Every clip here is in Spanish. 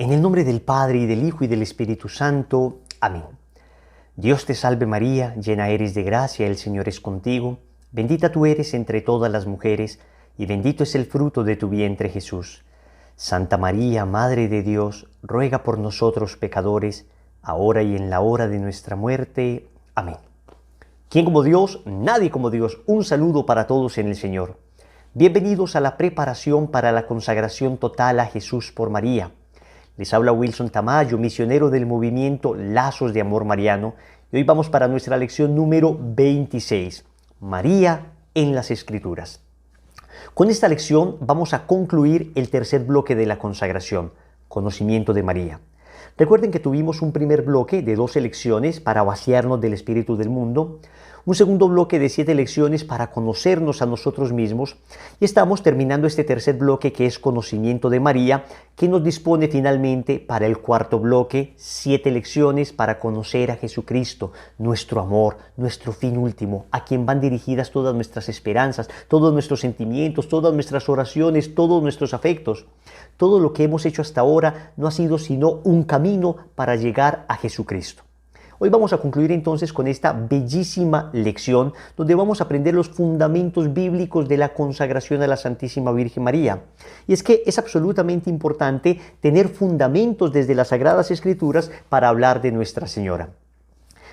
En el nombre del Padre, y del Hijo, y del Espíritu Santo. Amén. Dios te salve María, llena eres de gracia, el Señor es contigo. Bendita tú eres entre todas las mujeres, y bendito es el fruto de tu vientre Jesús. Santa María, Madre de Dios, ruega por nosotros pecadores, ahora y en la hora de nuestra muerte. Amén. ¿Quién como Dios? Nadie como Dios. Un saludo para todos en el Señor. Bienvenidos a la preparación para la consagración total a Jesús por María. Les habla Wilson Tamayo, misionero del movimiento Lazos de Amor Mariano, y hoy vamos para nuestra lección número 26, María en las Escrituras. Con esta lección vamos a concluir el tercer bloque de la consagración, conocimiento de María. Recuerden que tuvimos un primer bloque de 12 lecciones para vaciarnos del espíritu del mundo, un segundo bloque de 7 lecciones para conocernos a nosotros mismos, y estamos terminando este tercer bloque que es conocimiento de María, que nos dispone finalmente para el cuarto bloque 7 lecciones para conocer a Jesucristo, nuestro amor, nuestro fin último, a quien van dirigidas todas nuestras esperanzas, todos nuestros sentimientos, todas nuestras oraciones, todos nuestros afectos. Todo lo que hemos hecho hasta ahora no ha sido sino un camino para llegar a Jesucristo. Hoy vamos a concluir entonces con esta bellísima lección donde vamos a aprender los fundamentos bíblicos de la consagración a la Santísima Virgen María. Y es que es absolutamente importante tener fundamentos desde las Sagradas Escrituras para hablar de Nuestra Señora.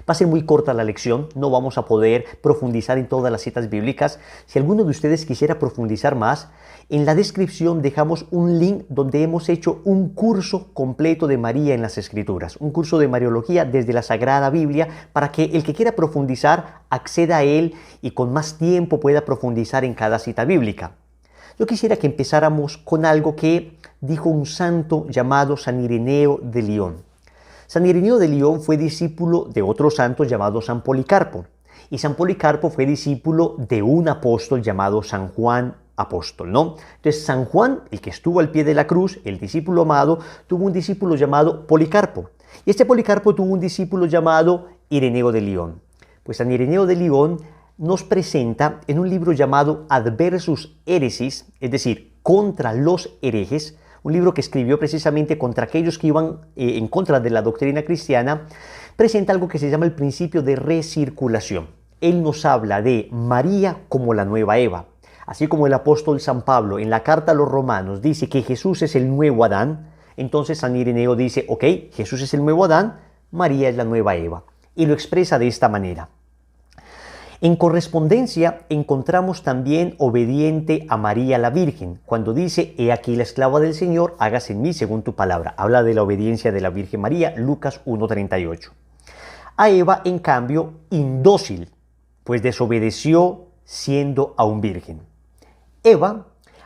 Va a ser muy corta la lección, no vamos a poder profundizar en todas las citas bíblicas. Si alguno de ustedes quisiera profundizar más, en la descripción dejamos un link donde hemos hecho un curso completo de María en las Escrituras, un curso de Mariología desde la Sagrada Biblia, para que el que quiera profundizar acceda a él y con más tiempo pueda profundizar en cada cita bíblica. Yo quisiera que empezáramos con algo que dijo un santo llamado San Ireneo de León. San Ireneo de León fue discípulo de otro santo llamado San Policarpo, y San Policarpo fue discípulo de un apóstol llamado San Juan Apóstol, ¿no? Entonces San Juan, el que estuvo al pie de la cruz, el discípulo amado, tuvo un discípulo llamado Policarpo, y este Policarpo tuvo un discípulo llamado Ireneo de León. Pues San Ireneo de León nos presenta en un libro llamado Adversus Heresis, es decir, contra los herejes, un libro que escribió precisamente contra aquellos que iban en contra de la doctrina cristiana, presenta algo que se llama el principio de recirculación. Él nos habla de María como la nueva Eva. Así como el apóstol San Pablo en la carta a los Romanos dice que Jesús es el nuevo Adán, entonces San Ireneo dice, ok, Jesús es el nuevo Adán, María es la nueva Eva. Y lo expresa de esta manera. En correspondencia encontramos también obediente a María la Virgen, cuando dice, he aquí la esclava del Señor, hágase en mí según tu palabra. Habla de la obediencia de la Virgen María, Lucas 1:38. A Eva, en cambio, indócil, pues desobedeció siendo aún virgen. Eva,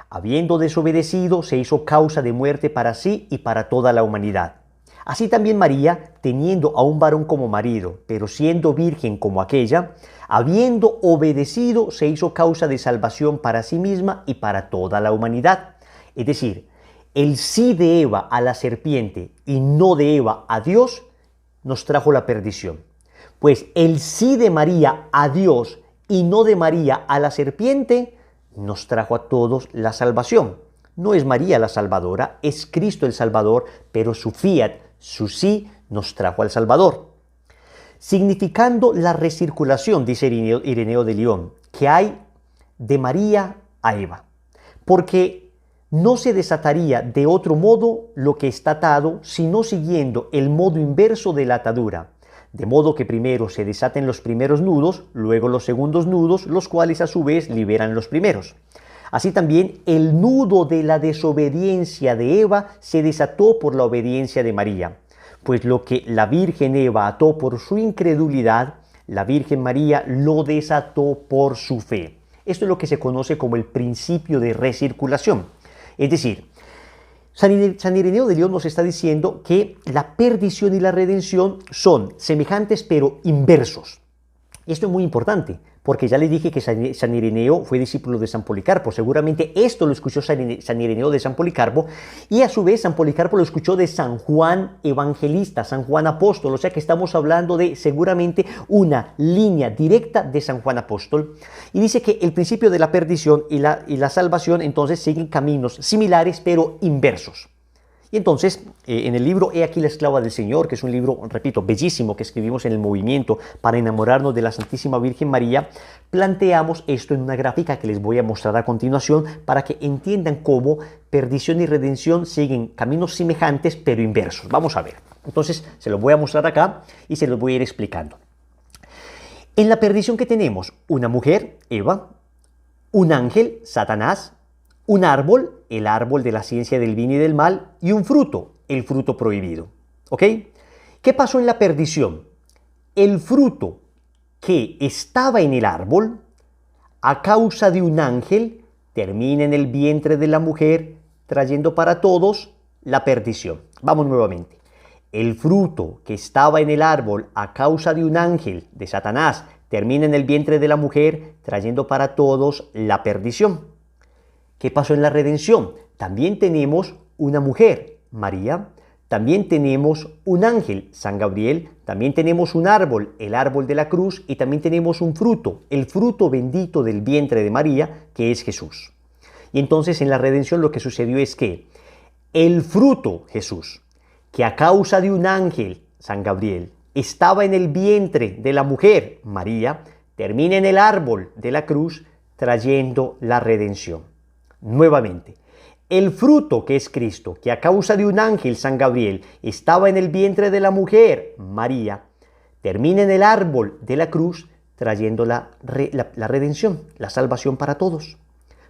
habiendo desobedecido, se hizo causa de muerte para sí y para toda la humanidad. Así también María, teniendo a un varón como marido, pero siendo virgen como aquella, habiendo obedecido, se hizo causa de salvación para sí misma y para toda la humanidad. Es decir, el sí de Eva a la serpiente y no de Eva a Dios nos trajo la perdición. Pues el sí de María a Dios y no de María a la serpiente nos trajo a todos la salvación. No es María la salvadora, es Cristo el Salvador, pero su fiat, su sí, nos trajo al Salvador. Significando la recirculación, dice Ireneo de León, que hay de María a Eva. Porque no se desataría de otro modo lo que está atado, sino siguiendo el modo inverso de la atadura. De modo que primero se desaten los primeros nudos, luego los segundos nudos, los cuales a su vez liberan los primeros. Así también el nudo de la desobediencia de Eva se desató por la obediencia de María. Pues lo que la Virgen Eva ató por su incredulidad, la Virgen María lo desató por su fe. Esto es lo que se conoce como el principio de recirculación. Es decir, San Ireneo de León nos está diciendo que la perdición y la redención son semejantes pero inversos. Esto es muy importante, porque ya les dije que San Ireneo fue discípulo de San Policarpo. Seguramente esto lo escuchó San Ireneo de San Policarpo, y a su vez San Policarpo lo escuchó de San Juan Evangelista, San Juan Apóstol. O sea que estamos hablando de seguramente una línea directa de San Juan Apóstol. Y dice que el principio de la perdición y la salvación entonces siguen caminos similares pero inversos. Y entonces, en el libro He aquí la esclava del Señor, que es un libro, repito, bellísimo que escribimos en el movimiento para enamorarnos de la Santísima Virgen María, planteamos esto en una gráfica que les voy a mostrar a continuación para que entiendan cómo perdición y redención siguen caminos semejantes pero inversos. Vamos a ver. Entonces, se los voy a mostrar acá y se los voy a ir explicando. En la perdición que tenemos, una mujer, Eva, un ángel, Satanás, un árbol, el árbol de la ciencia del bien y del mal, y un fruto, el fruto prohibido. ¿Ok? ¿Qué pasó en la perdición? El fruto que estaba en el árbol, a causa de un ángel, termina en el vientre de la mujer, trayendo para todos la perdición. Vamos nuevamente. El fruto que estaba en el árbol, a causa de un ángel de Satanás, termina en el vientre de la mujer, trayendo para todos la perdición. ¿Qué pasó en la redención? También tenemos una mujer, María, también tenemos un ángel, San Gabriel, también tenemos un árbol, el árbol de la cruz, y también tenemos un fruto, el fruto bendito del vientre de María, que es Jesús. Y entonces en la redención lo que sucedió es que el fruto, Jesús, que a causa de un ángel, San Gabriel, estaba en el vientre de la mujer, María, termina en el árbol de la cruz, trayendo la redención. Nuevamente, el fruto que es Cristo, que a causa de un ángel, San Gabriel, estaba en el vientre de la mujer, María, termina en el árbol de la cruz, trayendo la redención, la salvación para todos.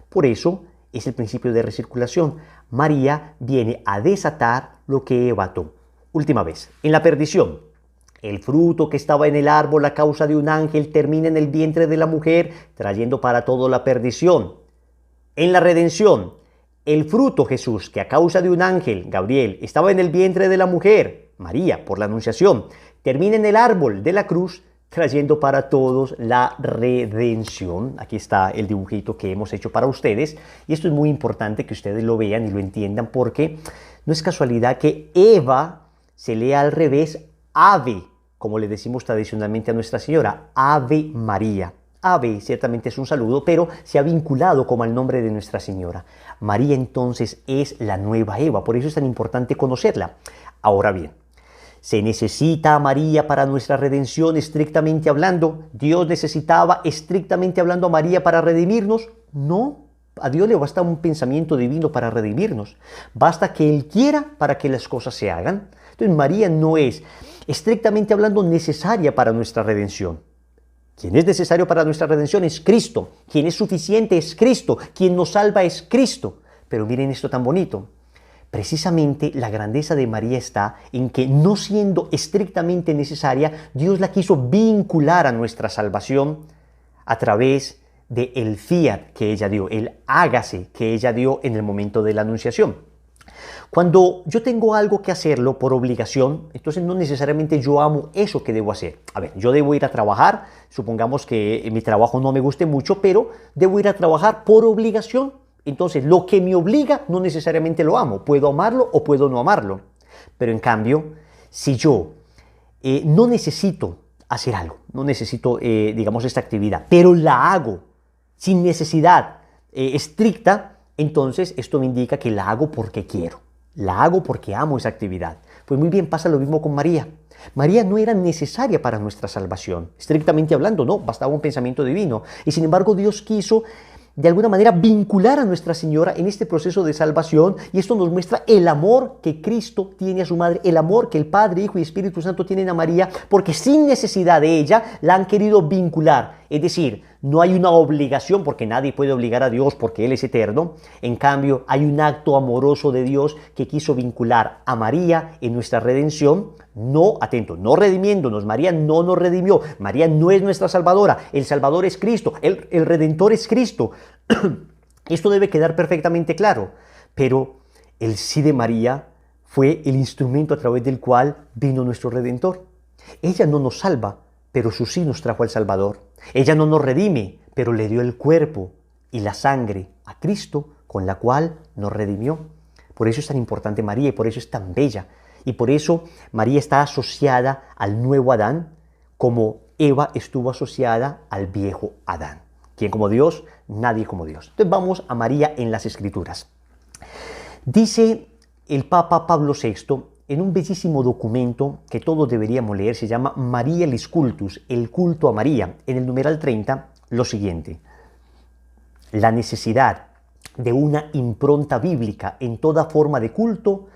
Por eso es el principio de recirculación. María viene a desatar lo que Eva ató. Última vez, en la perdición, el fruto que estaba en el árbol a causa de un ángel termina en el vientre de la mujer, trayendo para todo la perdición. En la redención, el fruto Jesús, que a causa de un ángel, Gabriel, estaba en el vientre de la mujer, María, por la anunciación, termina en el árbol de la cruz, trayendo para todos la redención. Aquí está el dibujito que hemos hecho para ustedes. Y esto es muy importante que ustedes lo vean y lo entiendan, porque no es casualidad que Eva se lea al revés, Ave, como le decimos tradicionalmente a Nuestra Señora, Ave María. Ave ciertamente es un saludo, pero se ha vinculado como al nombre de Nuestra Señora. María entonces es la nueva Eva, por eso es tan importante conocerla. Ahora bien, ¿se necesita a María para nuestra redención estrictamente hablando? ¿Dios necesitaba estrictamente hablando a María para redimirnos? No, a Dios le basta un pensamiento divino para redimirnos. Basta que Él quiera para que las cosas se hagan. Entonces María no es estrictamente hablando necesaria para nuestra redención. Quien es necesario para nuestra redención es Cristo. Quien es suficiente es Cristo. Quien nos salva es Cristo. Pero miren esto tan bonito. Precisamente la grandeza de María está en que, no siendo estrictamente necesaria, Dios la quiso vincular a nuestra salvación a través del fiat que ella dio, el hágase que ella dio en el momento de la anunciación. Cuando yo tengo algo que hacerlo por obligación, entonces no necesariamente yo amo eso que debo hacer. A ver, yo debo ir a trabajar, supongamos que mi trabajo no me guste mucho, pero debo ir a trabajar por obligación. Entonces, lo que me obliga no necesariamente lo amo. Puedo amarlo o puedo no amarlo. Pero en cambio, si yo no necesito hacer algo, no necesito, digamos, esta actividad, pero la hago sin necesidad estricta, entonces esto me indica que la hago porque quiero. La hago porque amo esa actividad. Pues muy bien, pasa lo mismo con María. María no era necesaria para nuestra salvación. Estrictamente hablando, no, bastaba un pensamiento divino. Y sin embargo, Dios quiso de alguna manera vincular a Nuestra Señora en este proceso de salvación, y esto nos muestra el amor que Cristo tiene a su madre, el amor que el Padre, Hijo y Espíritu Santo tienen a María, porque sin necesidad de ella la han querido vincular. Es decir, no hay una obligación, porque nadie puede obligar a Dios porque Él es eterno. En cambio, hay un acto amoroso de Dios que quiso vincular a María en nuestra redención. No, atento, no redimiéndonos. María no nos redimió. María no es nuestra salvadora. El Salvador es Cristo. El Redentor es Cristo. Esto debe quedar perfectamente claro. Pero el sí de María fue el instrumento a través del cual vino nuestro Redentor. Ella no nos salva, pero su sí nos trajo al Salvador. Ella no nos redime, pero le dio el cuerpo y la sangre a Cristo, con la cual nos redimió. Por eso es tan importante María y por eso es tan bella. Y por eso María está asociada al nuevo Adán, como Eva estuvo asociada al viejo Adán. ¿Quién como Dios? Nadie como Dios. Entonces vamos a María en las Escrituras. Dice el Papa Pablo VI, en un bellísimo documento que todos deberíamos leer, se llama Marialis Cultus, el culto a María, en el numeral 30, lo siguiente: la necesidad de una impronta bíblica en toda forma de culto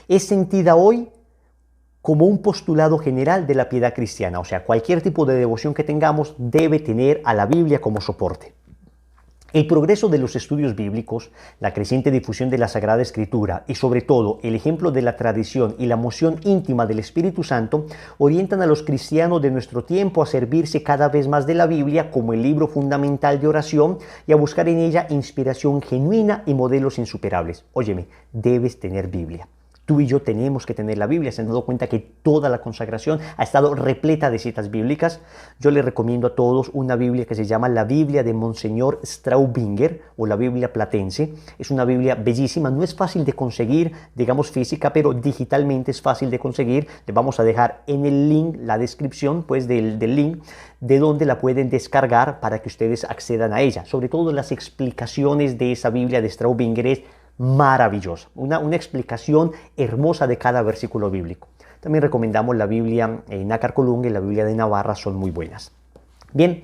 es sentida hoy como un postulado general de la piedad cristiana. O sea, cualquier tipo de devoción que tengamos debe tener a la Biblia como soporte. El progreso de los estudios bíblicos, la creciente difusión de la Sagrada Escritura y sobre todo el ejemplo de la tradición y la moción íntima del Espíritu Santo orientan a los cristianos de nuestro tiempo a servirse cada vez más de la Biblia como el libro fundamental de oración y a buscar en ella inspiración genuina y modelos insuperables. Óyeme, debes tener Biblia. Tú y yo tenemos que tener la Biblia. Se han dado cuenta que toda la consagración ha estado repleta de citas bíblicas. Yo les recomiendo a todos una Biblia que se llama la Biblia de Monseñor Straubinger o la Biblia Platense. Es una Biblia bellísima, no es fácil de conseguir, digamos física, pero digitalmente es fácil de conseguir. Les vamos a dejar en el link, la descripción pues del link, de donde la pueden descargar para que ustedes accedan a ella. Sobre todo las explicaciones de esa Biblia de Straubinger es maravillosa, una explicación hermosa de cada versículo bíblico. También recomendamos la Biblia Nácar Colunga y la Biblia de Navarra, son muy buenas. Bien,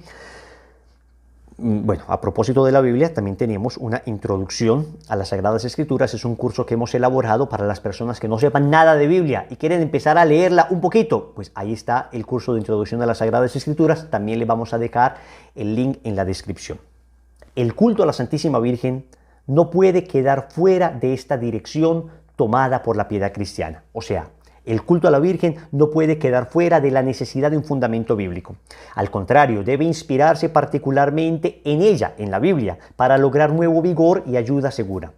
bueno, a propósito de la Biblia, también tenemos una introducción a las Sagradas Escrituras. Es un curso que hemos elaborado para las personas que no sepan nada de Biblia y quieren empezar a leerla un poquito. Pues ahí está el curso de introducción a las Sagradas Escrituras. También le vamos a dejar el link en la descripción. El culto a la Santísima Virgen no puede quedar fuera de esta dirección tomada por la piedad cristiana. O sea, el culto a la Virgen no puede quedar fuera de la necesidad de un fundamento bíblico. Al contrario, debe inspirarse particularmente en ella, en la Biblia, para lograr nuevo vigor y ayuda segura.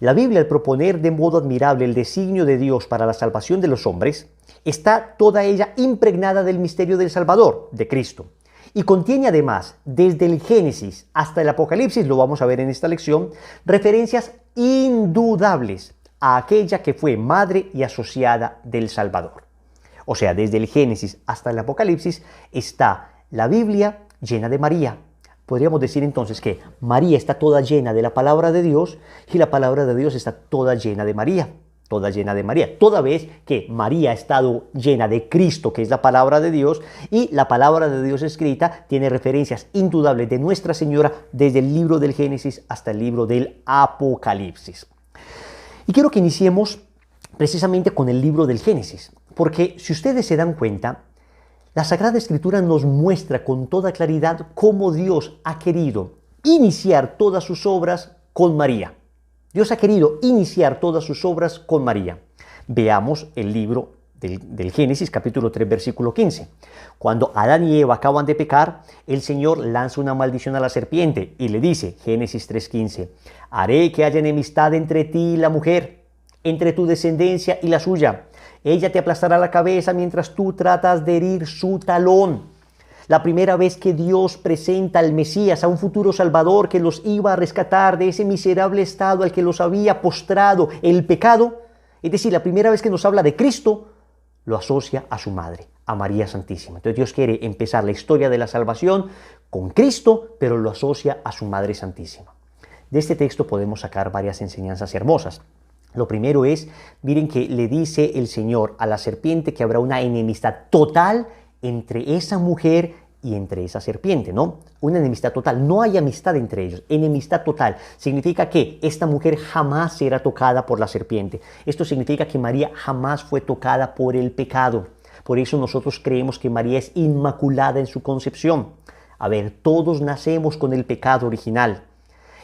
La Biblia, al proponer de modo admirable el designio de Dios para la salvación de los hombres, está toda ella impregnada del misterio del Salvador, de Cristo. Y contiene además, desde el Génesis hasta el Apocalipsis, lo vamos a ver en esta lección, referencias indudables a aquella que fue madre y asociada del Salvador. O sea, desde el Génesis hasta el Apocalipsis está la Biblia llena de María. Podríamos decir entonces que María está toda llena de la palabra de Dios y la palabra de Dios está toda llena de María. Toda llena de María, toda vez que María ha estado llena de Cristo, que es la palabra de Dios, y la palabra de Dios escrita tiene referencias indudables de Nuestra Señora desde el libro del Génesis hasta el libro del Apocalipsis. Y quiero que iniciemos precisamente con el libro del Génesis, porque si ustedes se dan cuenta, la Sagrada Escritura nos muestra con toda claridad cómo Dios ha querido iniciar todas sus obras con María. Dios ha querido iniciar todas sus obras con María. Veamos el libro del Génesis, capítulo 3, versículo 15. Cuando Adán y Eva acaban de pecar, el Señor lanza una maldición a la serpiente y le dice, Génesis 3:15, haré que haya enemistad entre ti y la mujer, entre tu descendencia y la suya. Ella te aplastará la cabeza mientras tú tratas de herir su talón. La primera vez que Dios presenta al Mesías, a un futuro Salvador que los iba a rescatar de ese miserable estado al que los había postrado el pecado, es decir, la primera vez que nos habla de Cristo, lo asocia a su madre, a María Santísima. Entonces Dios quiere empezar la historia de la salvación con Cristo, pero lo asocia a su Madre Santísima. De este texto podemos sacar varias enseñanzas hermosas. Lo primero es, miren que le dice el Señor a la serpiente que habrá una enemistad total entre esa mujer y entre esa serpiente, ¿no? Una enemistad total, no hay amistad entre ellos, enemistad total. Significa que esta mujer jamás será tocada por la serpiente. Esto significa que María jamás fue tocada por el pecado. Por eso nosotros creemos que María es inmaculada en su concepción. A ver, todos nacemos con el pecado original.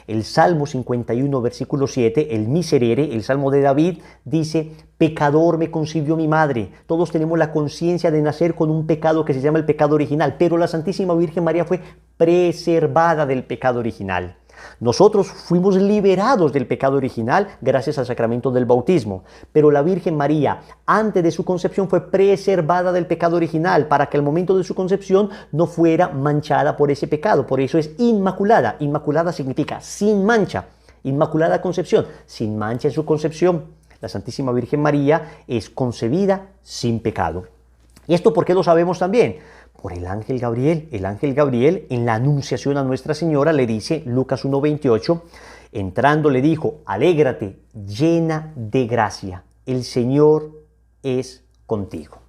El Salmo 51, versículo 7, el Miserere, el Salmo de David, dice, pecador me concibió mi madre. Todos tenemos la conciencia de nacer con un pecado que se llama el pecado original, pero la Santísima Virgen María fue preservada del pecado original. Nosotros fuimos liberados del pecado original gracias al sacramento del bautismo, pero la Virgen María, antes de su concepción, fue preservada del pecado original para que al momento de su concepción no fuera manchada por ese pecado. Por eso es inmaculada. Inmaculada significa sin mancha. Inmaculada concepción, sin mancha en su concepción. La Santísima Virgen María es concebida sin pecado. ¿Y esto por qué lo sabemos también? Por el ángel Gabriel. El ángel Gabriel en la anunciación a Nuestra Señora le dice, Lucas 1:28, Entrando le dijo, alégrate, llena de gracia, el Señor es contigo.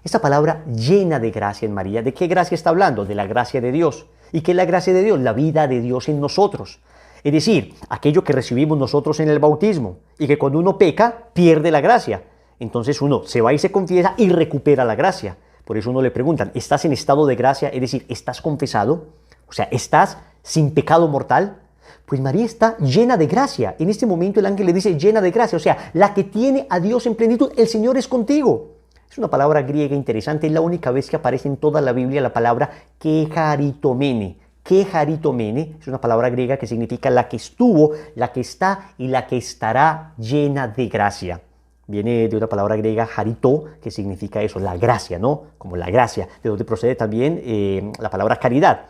Esta palabra llena de gracia en María, ¿de qué gracia está hablando? De la gracia de Dios. ¿Y qué es la gracia de Dios? La vida de Dios en nosotros. Es decir, aquello que recibimos nosotros en el bautismo y que cuando uno peca pierde la gracia. Entonces uno se va y se confiesa y recupera la gracia. Por eso uno le preguntan, ¿estás en estado de gracia? Es decir, ¿estás confesado? O sea, ¿estás sin pecado mortal? Pues María está llena de gracia. En este momento el ángel le dice llena de gracia. O sea, la que tiene a Dios en plenitud, el Señor es contigo. Es una palabra griega interesante, es la única vez que aparece en toda la Biblia la palabra kecharitomene. Kecharitomene es una palabra griega que significa la que estuvo, la que está y la que estará llena de gracia. Viene de una palabra griega charito, que significa eso, la gracia, ¿no? Como la gracia, de donde procede también la palabra caridad.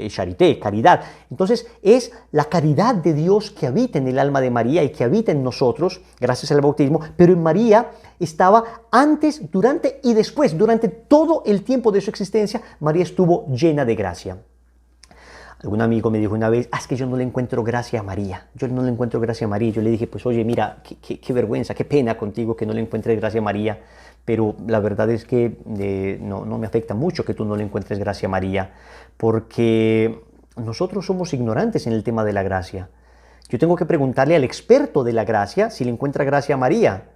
Charité, caridad. Entonces es la caridad de Dios que habita en el alma de María y que habita en nosotros gracias al bautismo, pero en María estaba antes, durante y después, durante todo el tiempo de su existencia, María estuvo llena de gracia. Algún amigo me dijo una vez, es que yo no le encuentro gracia a María, yo no le encuentro gracia a María. Yo le dije, pues oye, mira, qué vergüenza, qué pena contigo que no le encuentres gracia a María, pero la verdad es que no me afecta mucho que tú no le encuentres gracia a María, porque nosotros somos ignorantes en el tema de la gracia. Yo tengo que preguntarle al experto de la gracia si le encuentra gracia a María.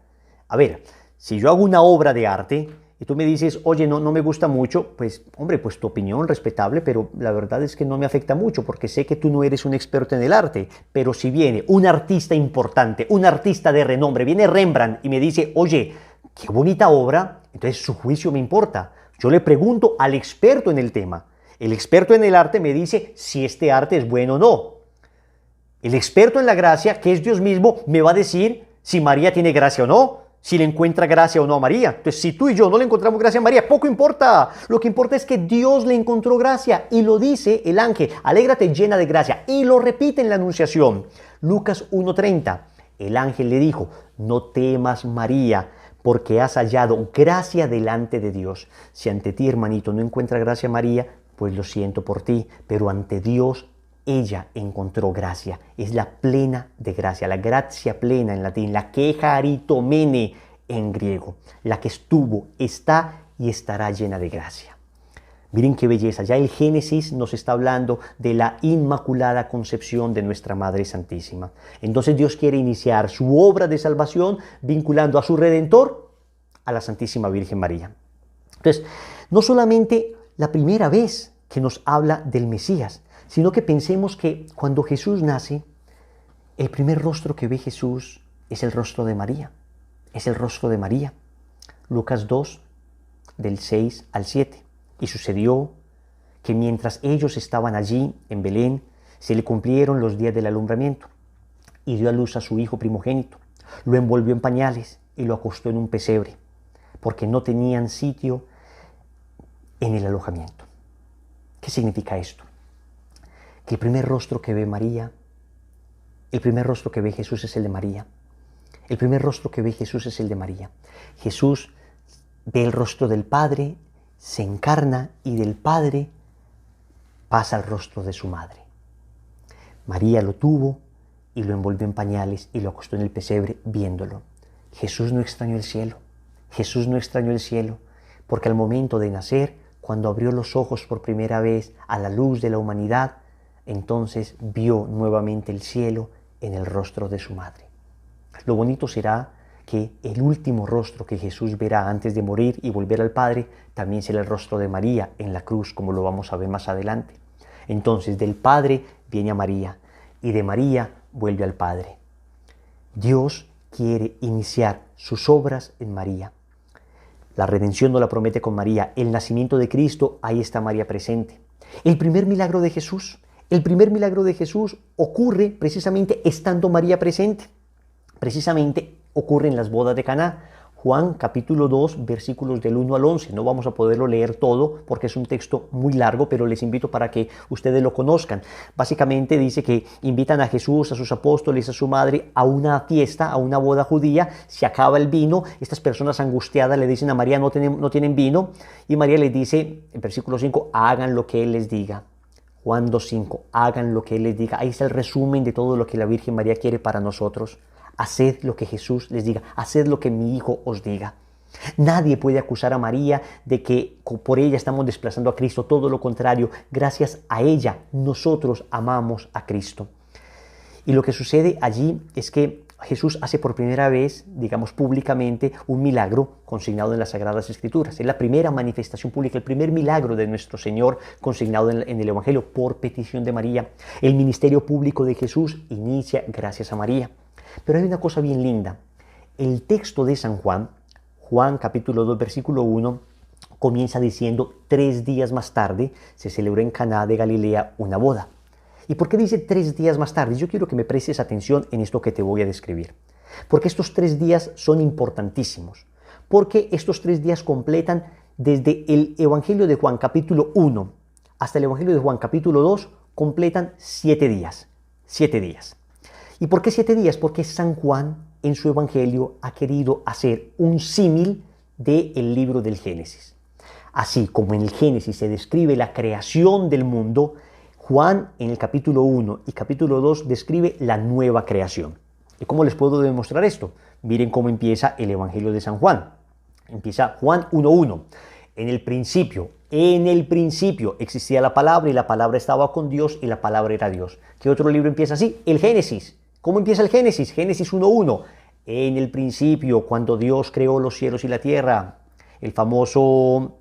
A ver, si yo hago una obra de arte y tú me dices, oye, no me gusta mucho, pues, hombre, pues tu opinión respetable, pero la verdad es que no me afecta mucho porque sé que tú no eres un experto en el arte. Pero si viene un artista importante, un artista de renombre, viene Rembrandt y me dice, oye, qué bonita obra, entonces su juicio me importa. Yo le pregunto al experto en el tema. El experto en el arte me dice si este arte es bueno o no. El experto en la gracia, que es Dios mismo, me va a decir si María tiene gracia o no, si le encuentra gracia o no a María. Entonces, si tú y yo no le encontramos gracia a María, poco importa. Lo que importa es que Dios le encontró gracia y lo dice el ángel, alégrate llena de gracia, y lo repite en la Anunciación. Lucas 1:30, el ángel le dijo, no temas María, porque has hallado gracia delante de Dios. Si ante ti, hermanito, no encuentra gracia María, pues lo siento por ti, pero ante Dios ella encontró gracia. Es la plena de gracia, la gracia plena en latín, la kecharitomene en griego, la que estuvo, está y estará llena de gracia. Miren qué belleza, ya el Génesis nos está hablando de la inmaculada concepción de nuestra Madre Santísima. Entonces Dios quiere iniciar su obra de salvación vinculando a su Redentor a la Santísima Virgen María. Entonces, no solamente la primera vez que nos habla del Mesías, sino que pensemos que cuando Jesús nace, el primer rostro que ve Jesús es el rostro de María. Es el rostro de María. Lucas 2, del 6 al 7. Y sucedió que mientras ellos estaban allí en Belén, se le cumplieron los días del alumbramiento, y dio a luz a su hijo primogénito. Lo envolvió en pañales y lo acostó en un pesebre, porque no tenían sitio en el alojamiento. ¿Qué significa esto? Que el primer rostro que ve María, el primer rostro que ve Jesús es el de María. El primer rostro que ve Jesús es el de María. Jesús ve el rostro del Padre, se encarna y del Padre pasa al rostro de su madre. María lo tuvo y lo envolvió en pañales y lo acostó en el pesebre viéndolo. Jesús no extrañó el cielo. Jesús no extrañó el cielo porque al momento de nacer, cuando abrió los ojos por primera vez a la luz de la humanidad, entonces vio nuevamente el cielo en el rostro de su madre. Lo bonito será que el último rostro que Jesús verá antes de morir y volver al Padre también será el rostro de María en la cruz, como lo vamos a ver más adelante. Entonces del Padre viene a María y de María vuelve al Padre. Dios quiere iniciar sus obras en María. La redención nos la promete con María. El nacimiento de Cristo, ahí está María presente. El primer milagro de Jesús ocurre precisamente estando María presente. Precisamente ocurre en las bodas de Caná. Juan capítulo 2, versículos del 1 al 11. No vamos a poderlo leer todo porque es un texto muy largo, pero les invito para que ustedes lo conozcan. Básicamente dice que invitan a Jesús, a sus apóstoles, a su madre a una fiesta, a una boda judía. Se acaba el vino. Estas personas angustiadas le dicen a María, no tienen vino. Y María les dice, en versículo 5, hagan lo que Él les diga. Juan 2.5, hagan lo que Él les diga. Ahí está el resumen de todo lo que la Virgen María quiere para nosotros. Haced lo que Jesús les diga, haced lo que mi Hijo os diga. Nadie puede acusar a María de que por ella estamos desplazando a Cristo, todo lo contrario, gracias a ella nosotros amamos a Cristo. Y lo que sucede allí es que Jesús hace por primera vez, digamos públicamente, un milagro consignado en las Sagradas Escrituras. Es la primera manifestación pública, el primer milagro de nuestro Señor consignado en el Evangelio por petición de María. El ministerio público de Jesús inicia gracias a María. Pero hay una cosa bien linda. El texto de San Juan, Juan capítulo 2, versículo 1, comienza diciendo 3 días más tarde se celebró en Caná de Galilea una boda. ¿Y por qué dice 3 días más tarde? Yo quiero que me prestes atención en esto que te voy a describir. Porque estos 3 días son importantísimos. Porque estos 3 días completan desde el Evangelio de Juan capítulo 1 hasta el Evangelio de Juan capítulo 2, completan 7 días. 7 días. ¿Y por qué 7 días? Porque San Juan en su Evangelio ha querido hacer un símil del libro del Génesis. Así como en el Génesis se describe la creación del mundo, Juan en el capítulo 1 y capítulo 2 describe la nueva creación. ¿Y cómo les puedo demostrar esto? Miren cómo empieza el Evangelio de San Juan. Empieza Juan 1.1. En el principio existía la palabra y la palabra estaba con Dios y la palabra era Dios. ¿Qué otro libro empieza así? El Génesis. ¿Cómo empieza el Génesis? Génesis 1.1. En el principio, cuando Dios creó los cielos y la tierra. El famoso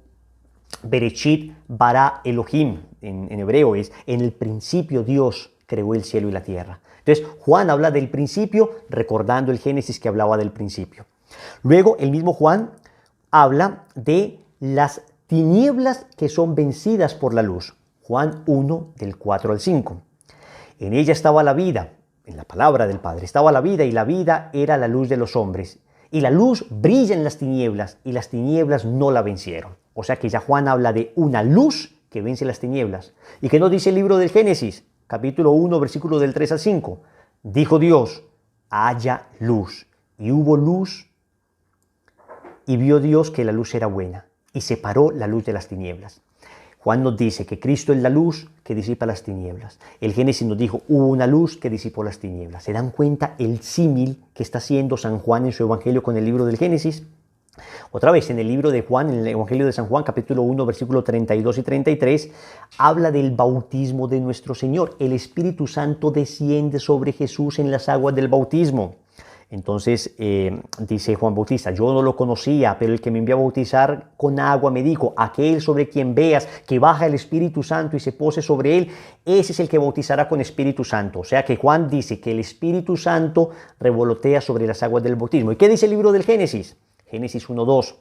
Bereshit bara Elohim, en hebreo es, en el principio Dios creó el cielo y la tierra. Entonces, Juan habla del principio, recordando el Génesis que hablaba del principio. Luego, el mismo Juan habla de las tinieblas que son vencidas por la luz. Juan 1, del 4 al 5. En ella estaba la vida, en la palabra del Padre estaba la vida, y la vida era la luz de los hombres. Y la luz brilla en las tinieblas, y las tinieblas no la vencieron. O sea que ya Juan habla de una luz que vence las tinieblas. ¿Y qué nos dice el libro del Génesis? Capítulo 1, versículo del 3 al 5. Dijo Dios, haya luz. Y hubo luz, y vio Dios que la luz era buena, y separó la luz de las tinieblas. Juan nos dice que Cristo es la luz que disipa las tinieblas. El Génesis nos dijo, hubo una luz que disipó las tinieblas. ¿Se dan cuenta el símil que está haciendo San Juan en su Evangelio con el libro del Génesis? Otra vez, en el libro de Juan, en el Evangelio de San Juan, capítulo 1, versículo 32 y 33, habla del bautismo de nuestro Señor. El Espíritu Santo desciende sobre Jesús en las aguas del bautismo. Entonces dice Juan Bautista, yo no lo conocía, pero el que me envió a bautizar con agua me dijo, aquel sobre quien veas que baja el Espíritu Santo y se pose sobre él, ese es el que bautizará con Espíritu Santo. O sea que Juan dice que el Espíritu Santo revolotea sobre las aguas del bautismo. ¿Y qué dice el libro del Génesis? Génesis 1.2,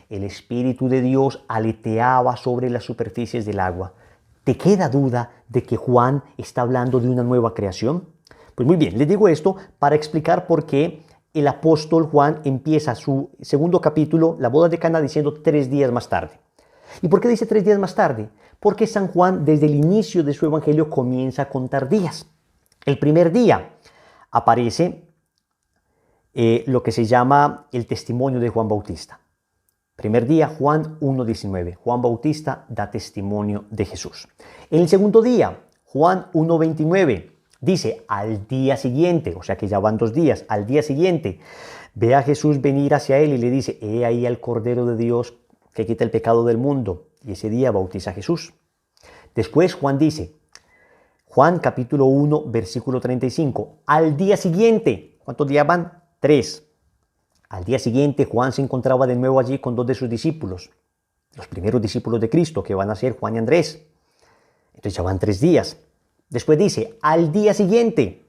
el Espíritu de Dios aleteaba sobre las superficies del agua. ¿Te queda duda de que Juan está hablando de una nueva creación? Pues muy bien, les digo esto para explicar por qué el apóstol Juan empieza su segundo capítulo, la boda de Caná, diciendo 3 días más tarde. ¿Y por qué dice 3 días más tarde? Porque San Juan, desde el inicio de su evangelio, comienza a contar días. El primer día aparece lo que se llama el testimonio de Juan Bautista. Primer día, Juan 1.19. Juan Bautista da testimonio de Jesús. En el segundo día, Juan 1.29. Dice, al día siguiente, o sea que ya van 2 días, al día siguiente, ve a Jesús venir hacia él y le dice, he ahí al Cordero de Dios que quita el pecado del mundo. Y ese día bautiza a Jesús. Después Juan dice, Juan capítulo 1, versículo 35, al día siguiente, ¿cuántos días van? 3. Al día siguiente Juan se encontraba de nuevo allí con 2 de sus discípulos, los primeros discípulos de Cristo, que van a ser Juan y Andrés. Entonces ya van 3 días. Después dice, al día siguiente,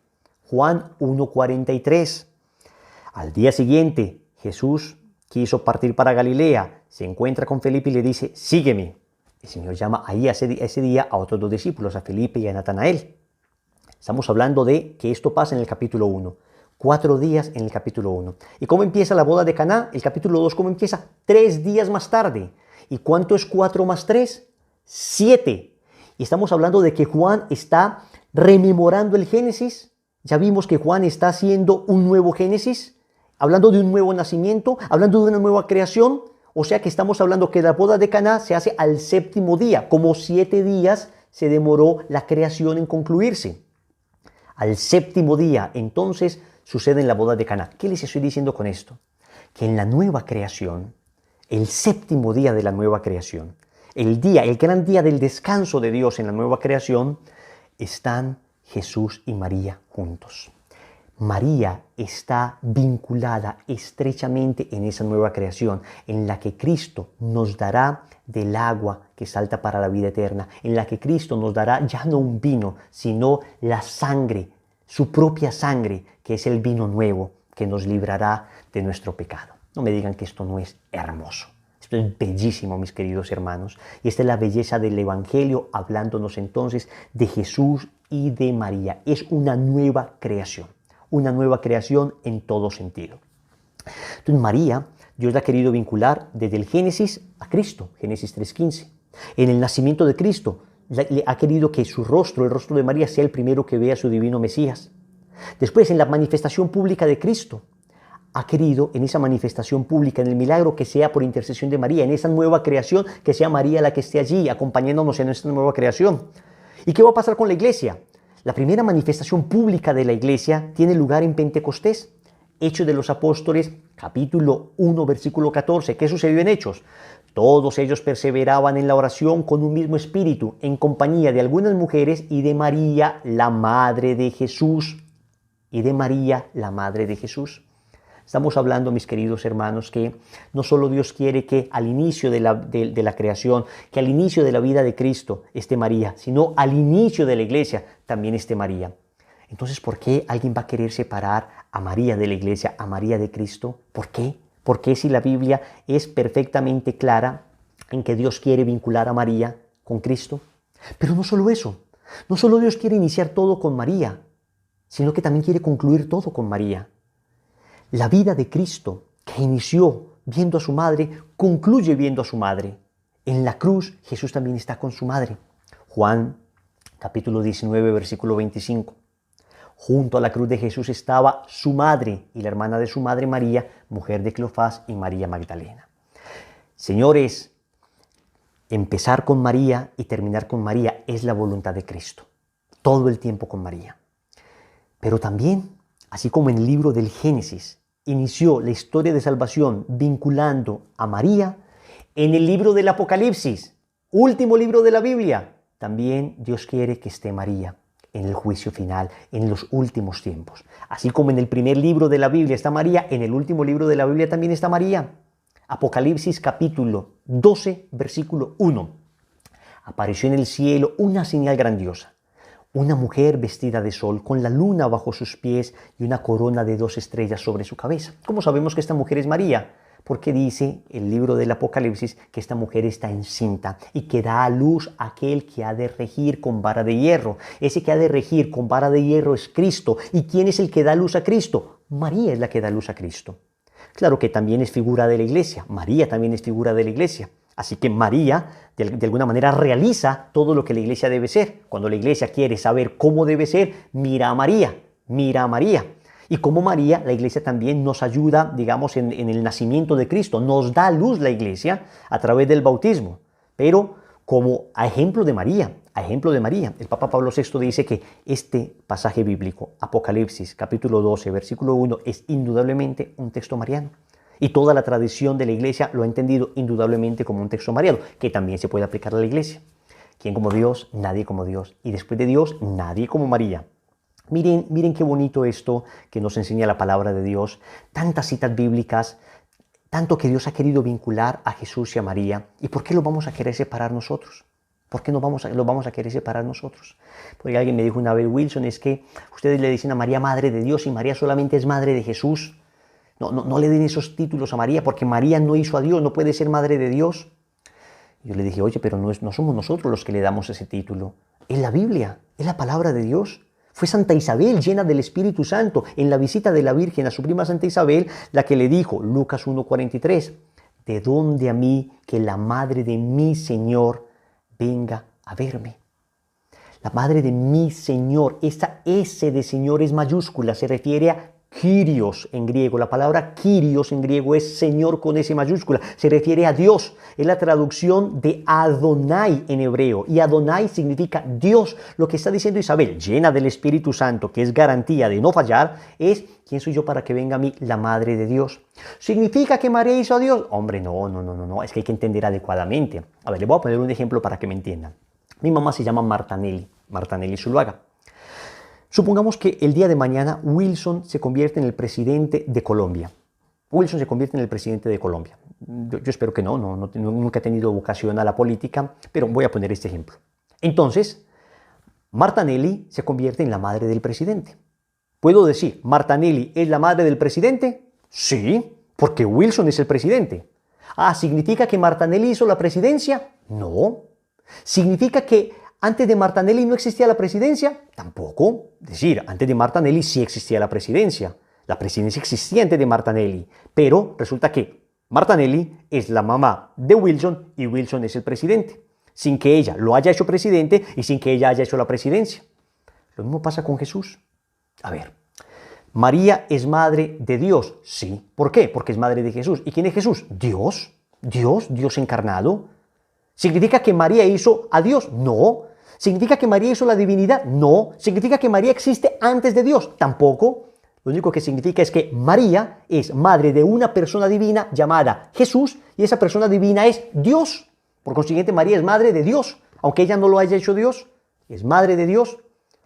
Juan 1.43. Al día siguiente, Jesús quiso partir para Galilea, se encuentra con Felipe y le dice, sígueme. El Señor llama ahí ese día a otros 2 discípulos, a Felipe y a Natanael. Estamos hablando de que esto pasa en el capítulo 1. 4 días en el capítulo 1. ¿Y cómo empieza la boda de Caná? El capítulo 2, ¿cómo empieza? 3 días más tarde. ¿Y cuánto es 4 más 3? 7. Y estamos hablando de que Juan está rememorando el Génesis. Ya vimos que Juan está haciendo un nuevo Génesis, hablando de un nuevo nacimiento, hablando de una nueva creación. O sea que estamos hablando que la boda de Caná se hace al 7º día, como 7 días se demoró la creación en concluirse. Al séptimo día, entonces, sucede en la boda de Caná. ¿Qué les estoy diciendo con esto? Que en la nueva creación, el séptimo día de la nueva creación, el gran día del descanso de Dios en la nueva creación, están Jesús y María juntos. María está vinculada estrechamente en esa nueva creación, en la que Cristo nos dará del agua que salta para la vida eterna, en la que Cristo nos dará ya no un vino, sino la sangre, su propia sangre, que es el vino nuevo que nos librará de nuestro pecado. No me digan que esto no es hermoso. Esto es bellísimo, mis queridos hermanos. Y esta es la belleza del Evangelio, hablándonos entonces de Jesús y de María. Es una nueva creación en todo sentido. Entonces María, Dios la ha querido vincular desde el Génesis a Cristo, Génesis 3:15. En el nacimiento de Cristo, le ha querido que su rostro, el rostro de María, sea el primero que vea a su divino Mesías. Después, en la manifestación pública de Cristo, ha querido en esa manifestación pública, en el milagro, que sea por intercesión de María, en esa nueva creación, que sea María la que esté allí acompañándonos en esta nueva creación. ¿Y qué va a pasar con la iglesia? La primera manifestación pública de la iglesia tiene lugar en Pentecostés. Hechos de los Apóstoles, capítulo 1, versículo 14. ¿Qué sucedió en Hechos? Todos ellos perseveraban en la oración con un mismo espíritu, en compañía de algunas mujeres y de María, la madre de Jesús. Estamos hablando, mis queridos hermanos, que no solo Dios quiere que al inicio de la creación, que al inicio de la vida de Cristo esté María, sino al inicio de la iglesia también esté María. Entonces, ¿por qué alguien va a querer separar a María de la iglesia, a María de Cristo? ¿Por qué? ¿Por qué si la Biblia es perfectamente clara en que Dios quiere vincular a María con Cristo? Pero no solo eso, no solo Dios quiere iniciar todo con María, sino que también quiere concluir todo con María. La vida de Cristo, que inició viendo a su madre, concluye viendo a su madre. En la cruz, Jesús también está con su madre. Juan, capítulo 19, versículo 25. Junto a la cruz de Jesús estaba su madre y la hermana de su madre María, mujer de Cleofás, y María Magdalena. Señores, empezar con María y terminar con María es la voluntad de Cristo. Todo el tiempo con María. Pero también, así como en el libro del Génesis inició la historia de salvación vinculando a María, en el libro del Apocalipsis, último libro de la Biblia, también Dios quiere que esté María en el juicio final, en los últimos tiempos. Así como en el primer libro de la Biblia está María, en el último libro de la Biblia también está María. Apocalipsis capítulo 12, versículo 1. Apareció en el cielo una señal grandiosa. Una mujer vestida de sol, con la luna bajo sus pies y una corona de 2 estrellas sobre su cabeza. ¿Cómo sabemos que esta mujer es María? Porque dice el libro del Apocalipsis que esta mujer está encinta y que da a luz a aquel que ha de regir con vara de hierro. Ese que ha de regir con vara de hierro es Cristo. ¿Y quién es el que da luz a Cristo? María es la que da luz a Cristo. Claro que también es figura de la iglesia. María también es figura de la iglesia. Así que María, de alguna manera, realiza todo lo que la iglesia debe ser. Cuando la iglesia quiere saber cómo debe ser, mira a María, mira a María. Y como María, la iglesia también nos ayuda, digamos, en el nacimiento de Cristo. Nos da luz la iglesia a través del bautismo. Pero como a ejemplo de María, el Papa Pablo VI dice que este pasaje bíblico, Apocalipsis, capítulo 12, versículo 1, es indudablemente un texto mariano. Y toda la tradición de la iglesia lo ha entendido indudablemente como un texto mariano, que también se puede aplicar a la iglesia. ¿Quién como Dios? Nadie como Dios. Y después de Dios, nadie como María. Miren qué bonito esto que nos enseña la palabra de Dios. Tantas citas bíblicas, tanto que Dios ha querido vincular a Jesús y a María. ¿Y por qué lo vamos a querer separar nosotros? ¿Por qué lo vamos a querer separar nosotros? Porque alguien me dijo una vez, Wilson, es que ustedes le dicen a María Madre de Dios y María solamente es Madre de Jesús. No le den esos títulos a María porque María no hizo a Dios, no puede ser Madre de Dios. Yo le dije, oye, pero no somos nosotros los que le damos ese título. Es la Biblia, es la palabra de Dios. Fue Santa Isabel, llena del Espíritu Santo, en la visita de la Virgen a su prima Santa Isabel, la que le dijo, Lucas 1:43, ¿de dónde a mí que la madre de mi Señor venga a verme? La madre de mi Señor, esa S de Señor es mayúscula, se refiere a Kyrios en griego. La palabra Kyrios en griego es Señor con S mayúscula. Se refiere a Dios. Es la traducción de Adonai en hebreo. Y Adonai significa Dios. Lo que está diciendo Isabel, llena del Espíritu Santo, que es garantía de no fallar, es: ¿quién soy yo para que venga a mí la Madre de Dios? ¿Significa que María hizo a Dios? Hombre, no. Es que hay que entender adecuadamente. A ver, le voy a poner un ejemplo para que me entiendan. Mi mamá se llama Marta Nelly Zuluaga. Supongamos que el día de mañana Wilson se convierte en el presidente de Colombia. Wilson se convierte en el presidente de Colombia. Yo espero que nunca he tenido vocación a la política, pero voy a poner este ejemplo. Entonces, Marta Nelly se convierte en la madre del presidente. ¿Puedo decir, Marta Nelly es la madre del presidente? Sí, porque Wilson es el presidente. ¿Significa que Marta Nelly hizo la presidencia? No. ¿Significa que antes de Marta Nelly no existía la presidencia? Tampoco. Es decir, antes de Marta Nelly sí existía la presidencia. La presidencia existía antes de Marta Nelly. Pero resulta que Marta Nelly es la mamá de Wilson y Wilson es el presidente. Sin que ella lo haya hecho presidente y sin que ella haya hecho la presidencia. Lo mismo pasa con Jesús. A ver, ¿María es madre de Dios? Sí. ¿Por qué? Porque es madre de Jesús. ¿Y quién es Jesús? Dios. Dios encarnado. ¿Significa que María hizo a Dios? No. ¿Significa que María hizo la divinidad? No. ¿Significa que María existe antes de Dios? Tampoco. Lo único que significa es que María es madre de una persona divina llamada Jesús y esa persona divina es Dios. Por consiguiente, María es madre de Dios. Aunque ella no lo haya hecho Dios, es madre de Dios.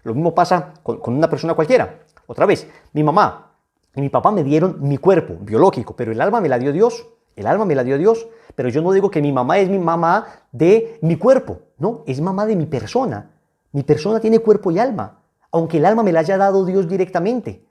Lo mismo pasa con una persona cualquiera. Otra vez, mi mamá y mi papá me dieron mi cuerpo biológico, pero el alma me la dio Dios. El alma me la dio Dios, pero yo no digo que mi mamá es mi mamá de mi cuerpo, no, es mamá de mi persona. Mi persona tiene cuerpo y alma, aunque el alma me la haya dado Dios directamente.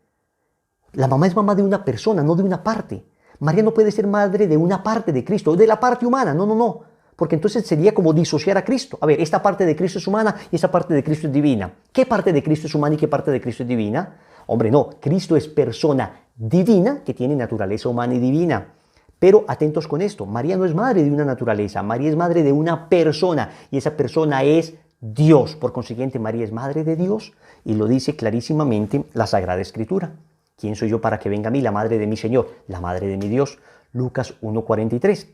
La mamá es mamá de una persona, no de una parte. María no puede ser madre de una parte de Cristo, de la parte humana, no, porque entonces sería como disociar a Cristo. A ver, esta parte de Cristo es humana y esta parte de Cristo es divina. ¿Qué parte de Cristo es humana y qué parte de Cristo es divina? Hombre, no, Cristo es persona divina que tiene naturaleza humana y divina. Pero atentos con esto, María no es madre de una naturaleza, María es madre de una persona y esa persona es Dios. Por consiguiente, María es madre de Dios y lo dice clarísimamente la Sagrada Escritura. ¿Quién soy yo para que venga a mí la madre de mi Señor, la madre de mi Dios? Lucas 1:43.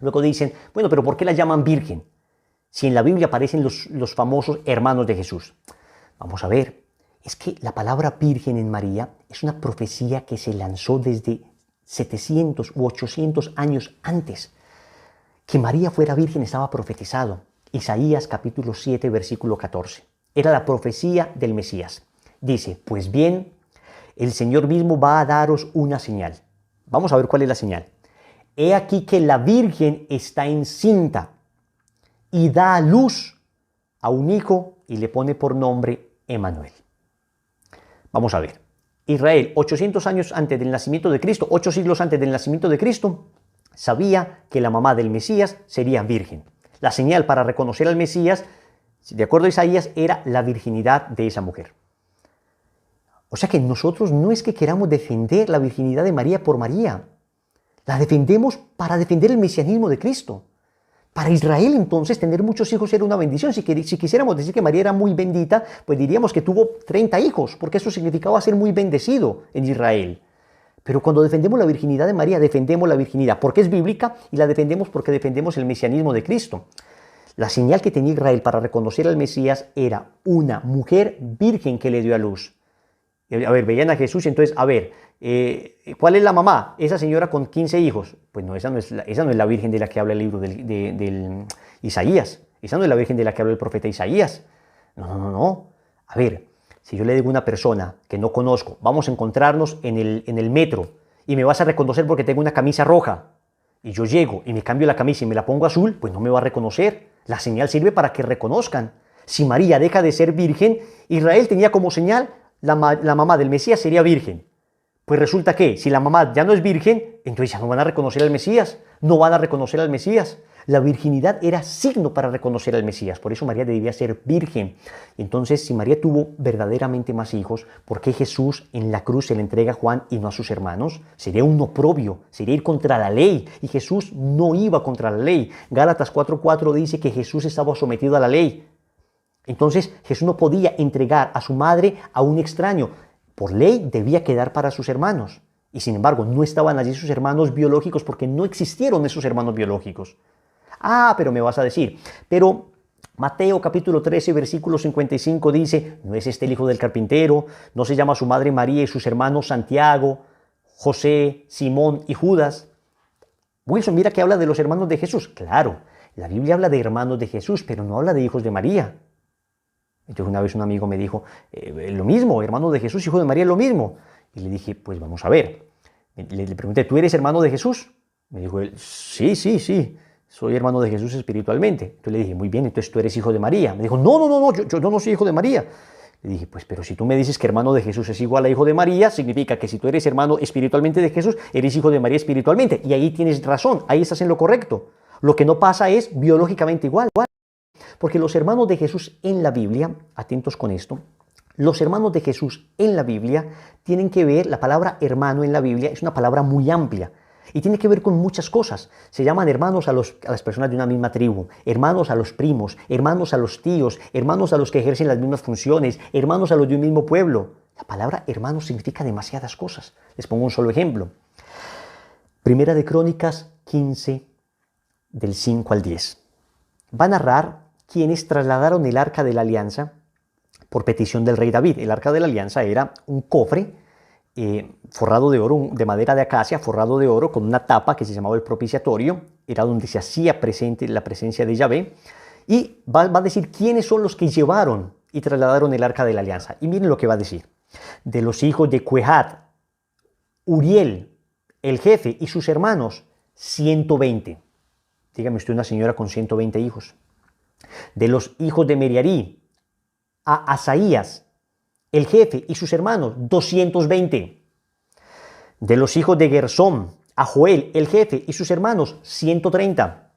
Luego dicen, bueno, pero ¿por qué la llaman virgen? Si en la Biblia aparecen los famosos hermanos de Jesús. Vamos a ver, es que la palabra virgen en María es una profecía que se lanzó desde 700 u 800 años antes. Que María fuera virgen estaba profetizado. Isaías capítulo 7, versículo 14. Era la profecía del Mesías. Dice, pues bien, el Señor mismo va a daros una señal. Vamos a ver cuál es la señal. He aquí que la virgen está encinta y da a luz a un hijo y le pone por nombre Emmanuel. Vamos a ver. Israel, 800 años antes del nacimiento de Cristo, 8 siglos antes del nacimiento de Cristo, sabía que la mamá del Mesías sería virgen. La señal para reconocer al Mesías, de acuerdo a Isaías, era la virginidad de esa mujer. O sea que nosotros no es que queramos defender la virginidad de María por María. La defendemos para defender el mesianismo de Cristo. Para Israel, entonces, tener muchos hijos era una bendición. Si quisiéramos decir que María era muy bendita, pues diríamos que tuvo 30 hijos, porque eso significaba ser muy bendecido en Israel. Pero cuando defendemos la virginidad de María, defendemos la virginidad porque es bíblica y la defendemos porque defendemos el mesianismo de Cristo. La señal que tenía Israel para reconocer al Mesías era una mujer virgen que le dio a luz. A ver, veían a Jesús y entonces, ¿cuál es la mamá? Esa señora con 15 hijos. Pues no, esa no es la virgen de la que habla el libro del Isaías. Esa no es la virgen de la que habla el profeta Isaías. No. A ver, si yo le digo a una persona que no conozco, vamos a encontrarnos en el metro y me vas a reconocer porque tengo una camisa roja y yo llego y me cambio la camisa y me la pongo azul, pues no me va a reconocer. La señal sirve para que reconozcan. Si María deja de ser virgen, Israel tenía como señal la mamá del Mesías sería virgen. Pues resulta que si la mamá ya no es virgen, entonces ya no van a reconocer al Mesías. No van a reconocer al Mesías. La virginidad era signo para reconocer al Mesías. Por eso María debía ser virgen. Entonces, si María tuvo verdaderamente más hijos, ¿por qué Jesús en la cruz se le entrega a Juan y no a sus hermanos? Sería un oprobio, sería ir contra la ley. Y Jesús no iba contra la ley. Gálatas 4:4 dice que Jesús estaba sometido a la ley. Entonces Jesús no podía entregar a su madre a un extraño. Por ley debía quedar para sus hermanos. Y sin embargo, no estaban allí sus hermanos biológicos porque no existieron esos hermanos biológicos. Ah, pero me vas a decir, pero Mateo capítulo 13, versículo 55 dice, ¿no es este el hijo del carpintero? ¿No se llama su madre María y sus hermanos Santiago, José, Simón y Judas? Wilson, mira que habla de los hermanos de Jesús. Claro, la Biblia habla de hermanos de Jesús, pero no habla de hijos de María. Entonces una vez un amigo me dijo, lo mismo, hermano de Jesús, hijo de María, es lo mismo. Y le dije, pues vamos a ver. Le pregunté, ¿tú eres hermano de Jesús? Me dijo él, sí, soy hermano de Jesús espiritualmente. Entonces le dije, muy bien, entonces tú eres hijo de María. Me dijo, no, yo no soy hijo de María. Le dije, pues pero si tú me dices que hermano de Jesús es igual a hijo de María, significa que si tú eres hermano espiritualmente de Jesús, eres hijo de María espiritualmente. Y ahí tienes razón, ahí estás en lo correcto. Lo que no pasa es biológicamente igual. Porque los hermanos de Jesús en la Biblia, atentos con esto, los hermanos de Jesús en la Biblia tienen que ver, la palabra hermano en la Biblia es una palabra muy amplia y tiene que ver con muchas cosas. Se llaman hermanos a las personas de una misma tribu, hermanos a los primos, hermanos a los tíos, hermanos a los que ejercen las mismas funciones, hermanos a los de un mismo pueblo. La palabra hermano significa demasiadas cosas. Les pongo un solo ejemplo. Primera de Crónicas 15, del 5 al 10. Va a narrar quienes trasladaron el arca de la alianza por petición del rey David. El arca de la alianza era un cofre forrado de oro, de madera de acacia, forrado de oro, con una tapa que se llamaba el propiciatorio. Era donde se hacía presente la presencia de Yahvé. Y va a decir quiénes son los que llevaron y trasladaron el arca de la alianza. Y miren lo que va a decir. De los hijos de Coat, Uriel, el jefe, y sus hermanos, 120. Dígame usted una señora con 120 hijos. De los hijos de Meriarí, a Asaías, el jefe, y sus hermanos, 220. De los hijos de Gersón, a Joel, el jefe, y sus hermanos, 130.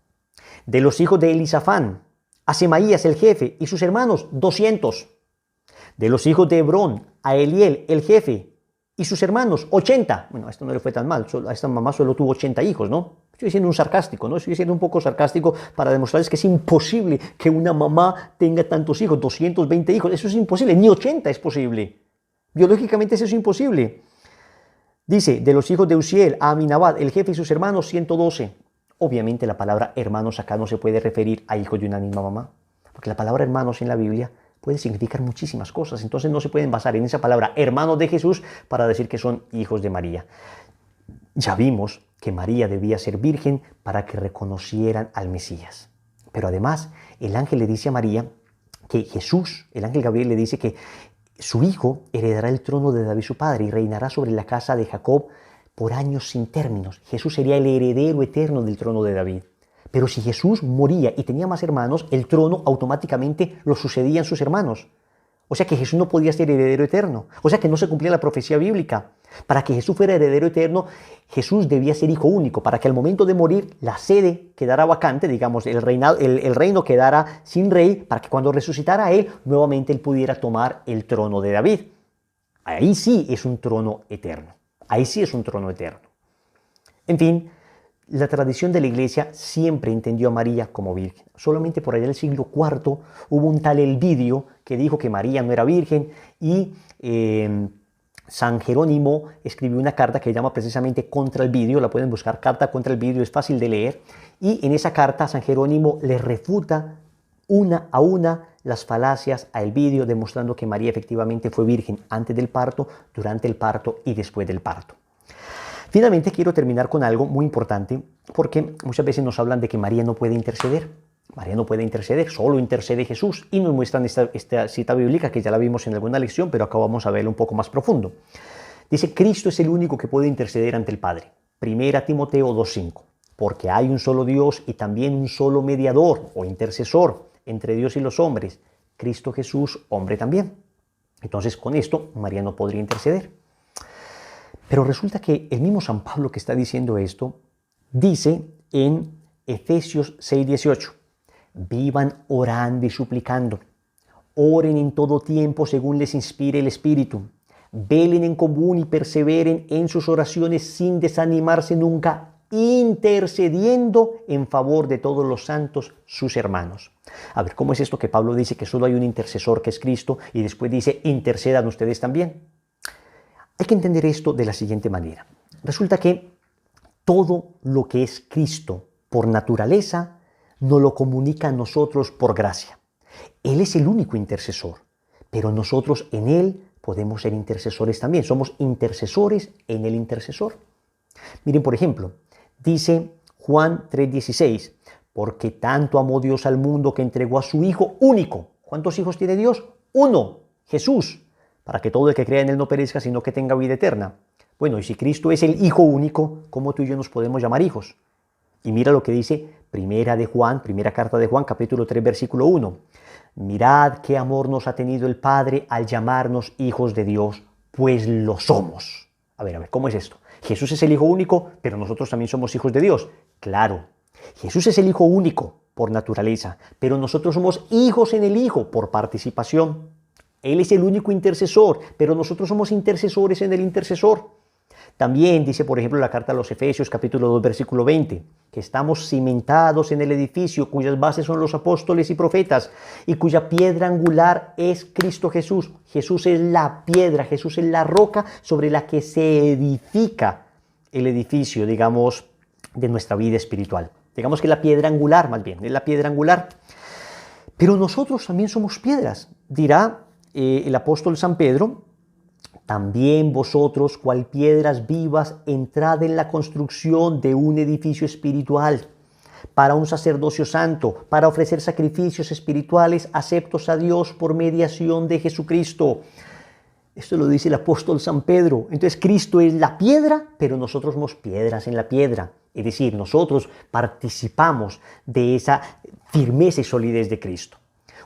De los hijos de Elisafán, a Semaías, el jefe, y sus hermanos, 200. De los hijos de Hebrón, a Eliel, el jefe, y sus hermanos, 80. Bueno, a esto no le fue tan mal, a esta mamá solo tuvo 80 hijos, ¿no? Estoy siendo un sarcástico, ¿no? Estoy siendo un poco sarcástico para demostrarles que es imposible que una mamá tenga tantos hijos, 220 hijos. Eso es imposible, ni 80 es posible. Biológicamente eso es imposible. Dice, de los hijos de Uziel, a Aminabad, el jefe y sus hermanos, 112. Obviamente la palabra hermanos acá no se puede referir a hijos de una misma mamá, porque la palabra hermanos en la Biblia puede significar muchísimas cosas. Entonces no se pueden basar en esa palabra hermanos de Jesús para decir que son hijos de María. Ya vimos que María debía ser virgen para que reconocieran al Mesías. Pero además, el ángel le dice a María que Jesús, el ángel Gabriel le dice que su hijo heredará el trono de David su padre y reinará sobre la casa de Jacob por años sin términos. Jesús sería el heredero eterno del trono de David. Pero si Jesús moría y tenía más hermanos, el trono automáticamente lo sucedían sus hermanos. O sea que Jesús no podía ser heredero eterno. O sea que no se cumplía la profecía bíblica. Para que Jesús fuera heredero eterno, Jesús debía ser hijo único. Para que al momento de morir la sede quedara vacante, digamos, el reino quedara sin rey, para que cuando resucitara él, nuevamente él pudiera tomar el trono de David. Ahí sí es un trono eterno. Ahí sí es un trono eterno. En fin, la tradición de la iglesia siempre entendió a María como virgen. Solamente por allá del siglo IV hubo un tal Elvidio que dijo que María no era virgen y San Jerónimo escribió una carta que se llama precisamente Contra Elvidio. La pueden buscar, Carta contra Elvidio, es fácil de leer. Y en esa carta San Jerónimo le refuta una a una las falacias a Elvidio, demostrando que María efectivamente fue virgen antes del parto, durante el parto y después del parto. Finalmente quiero terminar con algo muy importante, porque muchas veces nos hablan de que María no puede interceder. María no puede interceder, solo intercede Jesús, y nos muestran esta cita bíblica que ya la vimos en alguna lección, pero acá vamos a verla un poco más profundo. Dice, Cristo es el único que puede interceder ante el Padre. Primera Timoteo 2:5, porque hay un solo Dios y también un solo mediador o intercesor entre Dios y los hombres, Cristo Jesús, hombre también. Entonces con esto María no podría interceder. Pero resulta que el mismo San Pablo que está diciendo esto, dice en Efesios 6:18, vivan orando y suplicando, oren en todo tiempo según les inspire el Espíritu, velen en común y perseveren en sus oraciones sin desanimarse nunca, intercediendo en favor de todos los santos, sus hermanos. A ver, ¿cómo es esto que Pablo dice que solo hay un intercesor que es Cristo y después dice intercedan ustedes también? Hay que entender esto de la siguiente manera. Resulta que todo lo que es Cristo por naturaleza nos lo comunica a nosotros por gracia. Él es el único intercesor, pero nosotros en Él podemos ser intercesores también. Somos intercesores en el intercesor. Miren, por ejemplo, dice Juan 3:16, porque tanto amó Dios al mundo que entregó a su Hijo único. ¿Cuántos hijos tiene Dios? Uno, Jesús, para que todo el que crea en Él no perezca, sino que tenga vida eterna. Bueno, y si Cristo es el Hijo único, ¿cómo tú y yo nos podemos llamar hijos? Y mira lo que dice primera carta de Juan, capítulo 3, versículo 1. Mirad qué amor nos ha tenido el Padre al llamarnos hijos de Dios, pues lo somos. A ver, ¿cómo es esto? Jesús es el Hijo único, pero nosotros también somos hijos de Dios. Claro, Jesús es el Hijo único por naturaleza, pero nosotros somos hijos en el Hijo por participación. Él es el único intercesor, pero nosotros somos intercesores en el intercesor. También dice, por ejemplo, la carta a los Efesios, capítulo 2, versículo 20, que estamos cimentados en el edificio cuyas bases son los apóstoles y profetas y cuya piedra angular es Cristo Jesús. Jesús es la piedra, Jesús es la roca sobre la que se edifica el edificio, digamos, de nuestra vida espiritual. Digamos que la piedra angular, más bien, es la piedra angular. Pero nosotros también somos piedras, dirá el apóstol San Pedro. También vosotros, cual piedras vivas, entrad en la construcción de un edificio espiritual, para un sacerdocio santo, para ofrecer sacrificios espirituales aceptos a Dios por mediación de Jesucristo. Esto lo dice el apóstol San Pedro. Entonces Cristo es la piedra, pero nosotros somos piedras en la piedra. Es decir, nosotros participamos de esa firmeza y solidez de Cristo.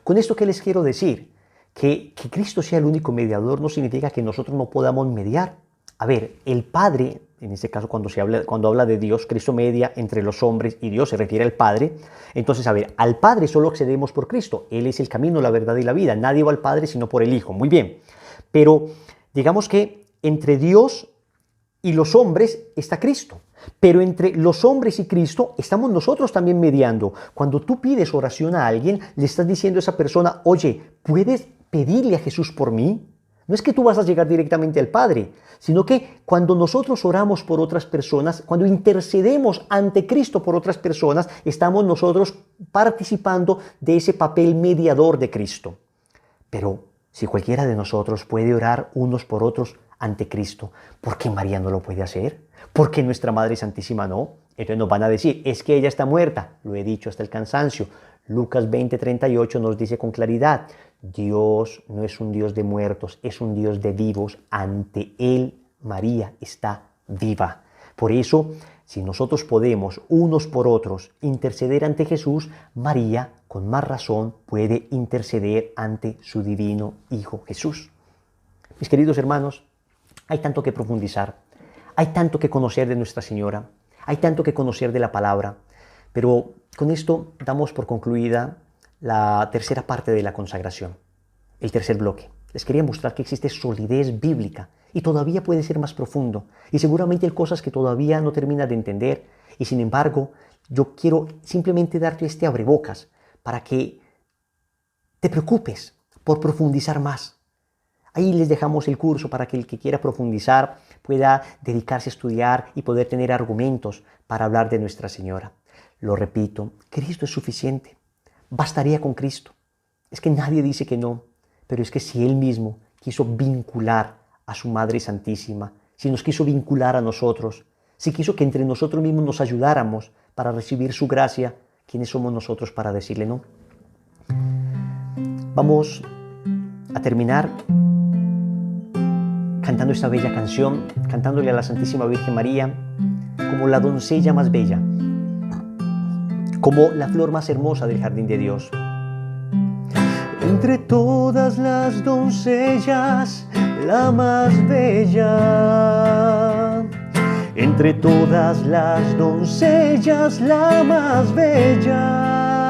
Con esto, ¿qué les quiero decir? Que Cristo sea el único mediador no significa que nosotros no podamos mediar. A ver, el Padre, en este caso cuando habla de Dios, Cristo media entre los hombres y Dios se refiere al Padre. Entonces, a ver, al Padre solo accedemos por Cristo. Él es el camino, la verdad y la vida. Nadie va al Padre sino por el Hijo. Muy bien. Pero digamos que entre Dios y los hombres está Cristo. Pero entre los hombres y Cristo estamos nosotros también mediando. Cuando tú pides oración a alguien, le estás diciendo a esa persona, oye, ¿puedes pedirle a Jesús por mí? No es que tú vas a llegar directamente al Padre, sino que cuando nosotros oramos por otras personas, cuando intercedemos ante Cristo por otras personas, estamos nosotros participando de ese papel mediador de Cristo. Pero si cualquiera de nosotros puede orar unos por otros ante Cristo, ¿por qué María no lo puede hacer? ¿Por qué nuestra Madre Santísima no? Entonces nos van a decir, es que ella está muerta. Lo he dicho hasta el cansancio. Lucas 20:38 nos dice con claridad, Dios no es un Dios de muertos, es un Dios de vivos. Ante Él, María está viva. Por eso, si nosotros podemos, unos por otros, interceder ante Jesús, María, con más razón, puede interceder ante su divino Hijo Jesús. Mis queridos hermanos, hay tanto que profundizar, hay tanto que conocer de Nuestra Señora, hay tanto que conocer de la palabra, pero con esto damos por concluida la tercera parte de la consagración, el tercer bloque. Les quería mostrar que existe solidez bíblica y todavía puede ser más profundo y seguramente hay cosas que todavía no terminas de entender y sin embargo yo quiero simplemente darte este abrebocas para que te preocupes por profundizar más. Ahí les dejamos el curso para que el que quiera profundizar pueda dedicarse a estudiar y poder tener argumentos para hablar de Nuestra Señora. Lo repito, Cristo es suficiente. Bastaría con Cristo. Es que nadie dice que no, pero es que si Él mismo quiso vincular a su Madre Santísima, si nos quiso vincular a nosotros, si quiso que entre nosotros mismos nos ayudáramos para recibir su gracia, ¿quiénes somos nosotros para decirle no? Vamos a terminar cantando esta bella canción, cantándole a la Santísima Virgen María como la doncella más bella, como la flor más hermosa del jardín de Dios. Entre todas las doncellas, la más bella. Entre todas las doncellas, la más bella.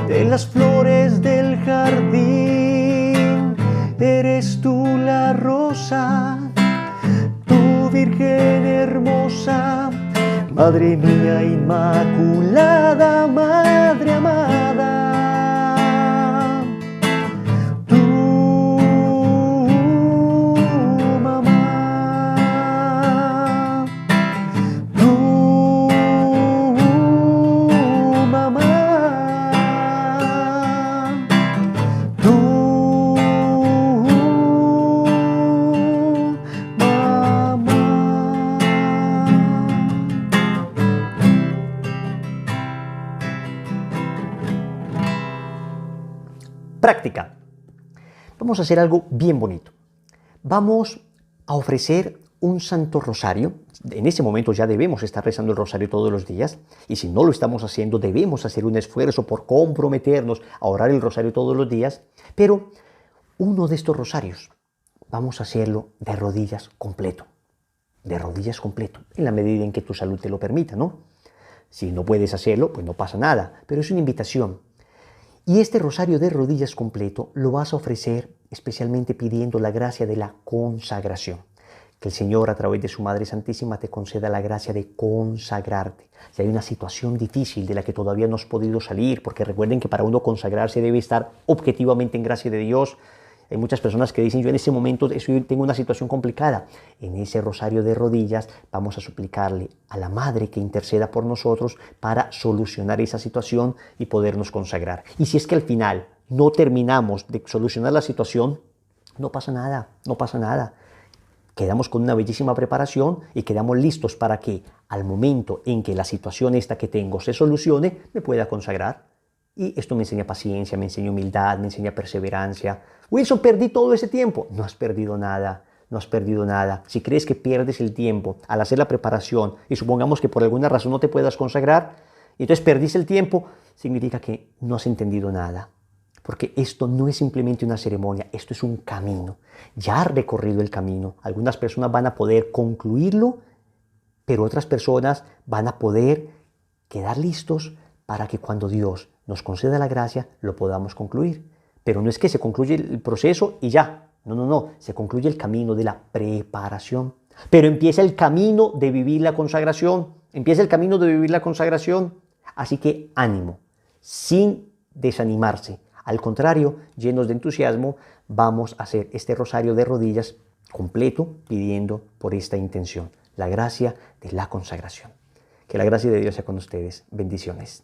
De las flores del jardín, eres tú la rosa, tú Virgen hermosa, Madre mía inmaculada, Madre amada. Tú Práctica. Vamos a hacer algo bien bonito. Vamos a ofrecer un Santo Rosario. En ese momento ya debemos estar rezando el rosario todos los días, y si no lo estamos haciendo, debemos hacer un esfuerzo por comprometernos a orar el rosario todos los días. Pero uno de estos rosarios vamos a hacerlo de rodillas completo. De rodillas completo, en la medida en que tu salud te lo permita, ¿no? Si no puedes hacerlo, pues no pasa nada, pero es una invitación. Y este rosario de rodillas completo lo vas a ofrecer especialmente pidiendo la gracia de la consagración. Que el Señor, a través de su Madre Santísima, te conceda la gracia de consagrarte. Si hay una situación difícil de la que todavía no has podido salir, porque recuerden que para uno consagrarse debe estar objetivamente en gracia de Dios. Hay muchas personas que dicen, yo en ese momento tengo una situación complicada. En ese rosario de rodillas vamos a suplicarle a la Madre que interceda por nosotros para solucionar esa situación y podernos consagrar. Y si es que al final no terminamos de solucionar la situación, no pasa nada, no pasa nada. Quedamos con una bellísima preparación y quedamos listos para que al momento en que la situación esta que tengo se solucione, me pueda consagrar. Y esto me enseña paciencia, me enseña humildad, me enseña perseverancia. Wilson, perdí todo ese tiempo. No has perdido nada, no has perdido nada. Si crees que pierdes el tiempo al hacer la preparación y supongamos que por alguna razón no te puedas consagrar, y entonces perdiste el tiempo, significa que no has entendido nada. Porque esto no es simplemente una ceremonia, esto es un camino. Ya has recorrido el camino. Algunas personas van a poder concluirlo, pero otras personas van a poder quedar listos para que cuando Dios nos conceda la gracia, lo podamos concluir. Pero no es que se concluye el proceso y ya. No. Se concluye el camino de la preparación. Pero empieza el camino de vivir la consagración. Empieza el camino de vivir la consagración. Así que ánimo, sin desanimarse. Al contrario, llenos de entusiasmo, vamos a hacer este rosario de rodillas completo, pidiendo por esta intención, la gracia de la consagración. Que la gracia de Dios sea con ustedes. Bendiciones.